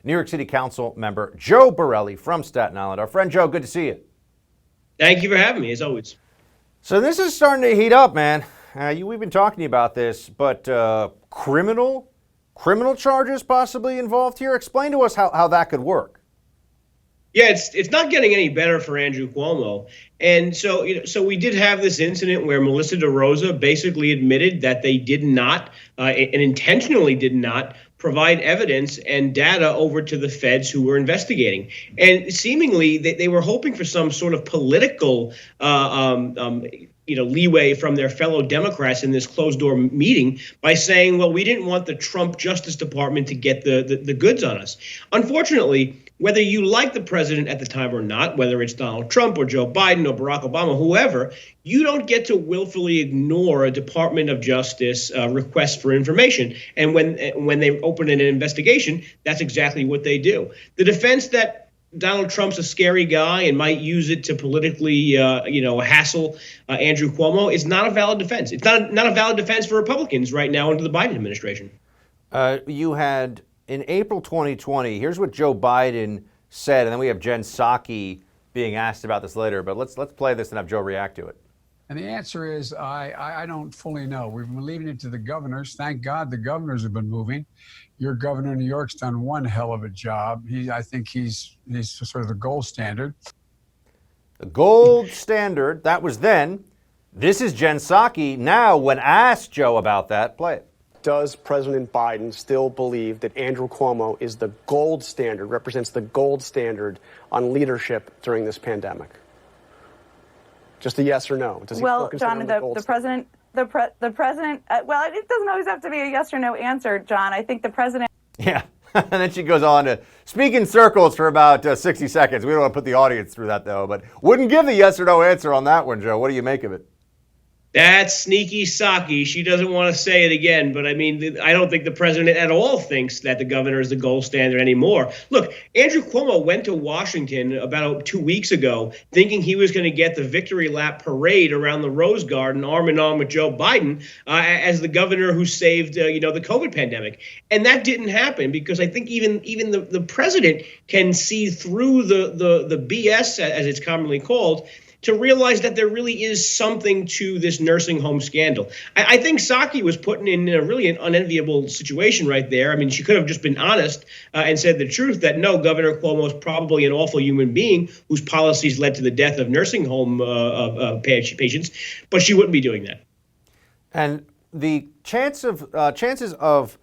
New York City Council member Joe Borelli from Staten Island. Our friend Joe, good to see you. Thank you for having me, as always. So this is starting to heat up, man. We've been talking to you about this, but criminal charges possibly involved here. Explain to us how that could work. Yeah, it's not getting any better for Andrew Cuomo. And so, so we did have this incident where Melissa DeRosa basically admitted that they did not, and intentionally did not, provide evidence and data over to the feds who were investigating. And seemingly they were hoping for some sort of political leeway from their fellow Democrats in this closed door meeting by saying, well, we didn't want the Trump Justice Department to get the goods on us. Unfortunately, whether you like the president at the time or not, whether it's Donald Trump or Joe Biden or Barack Obama, whoever, you don't get to willfully ignore a Department of Justice request for information. And when they open an investigation, that's exactly what they do. The defense that Donald Trump's a scary guy and might use it to politically, hassle Andrew Cuomo is not a valid defense. It's not a valid defense for Republicans right now under the Biden administration. You had in April 2020, here's what Joe Biden said, and then we have Jen Psaki being asked about this later, but let's play this and have Joe react to it. And the answer is, I don't fully know. We've been leaving it to the governors. Thank God the governors have been moving. Your governor in New York's done one hell of a job. I think he's sort of the gold standard. The gold standard, that was then. This is Jen Psaki. Now, when asked Joe about that, play it. Does President Biden still believe that Andrew Cuomo is the gold standard, represents the gold standard on leadership during this pandemic? Just a yes or no. Does he well, John, the president. Well, it doesn't always have to be a yes or no answer, John. I think the president. Yeah. And then she goes on to speak in circles for about 60 seconds. We don't want to put the audience through that, though, but wouldn't give the yes or no answer on that one, Joe. What do you make of it? That's sneaky Psaki. She doesn't want to say it again, but I mean, I don't think the president at all thinks that the governor is the gold standard anymore. Look, Andrew Cuomo went to Washington about 2 weeks ago thinking he was going to get the victory lap parade around the Rose Garden arm in arm with Joe Biden as the governor who saved, the COVID pandemic. And that didn't happen because I think even the president can see through the BS, as it's commonly called, to realize that there really is something to this nursing home scandal. I think Psaki was put in a really an unenviable situation right there. I mean, she could have just been honest and said the truth that no, Governor Cuomo is probably an awful human being whose policies led to the death of nursing home patients, but she wouldn't be doing that. And the chances of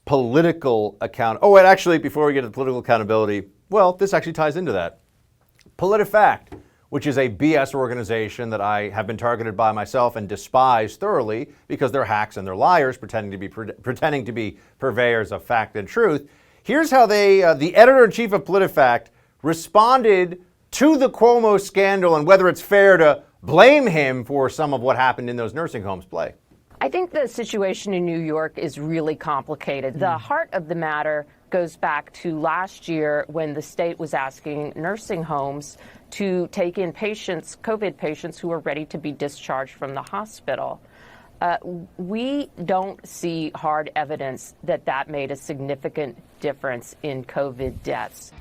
political account. Oh, and actually, before we get to the political accountability, well, this actually ties into that. PolitiFact, which is a BS organization that I have been targeted by myself and despise thoroughly because they're hacks and they're liars pretending to be purveyors of fact and truth. Here's how the editor-in-chief of PolitiFact responded to the Cuomo scandal and whether it's fair to blame him for some of what happened in those nursing homes. Play. I think the situation in New York is really complicated. The heart of the matter goes back to last year when the state was asking nursing homes to take in patients, COVID patients, who are ready to be discharged from the hospital. We don't see hard evidence that made a significant difference in COVID deaths.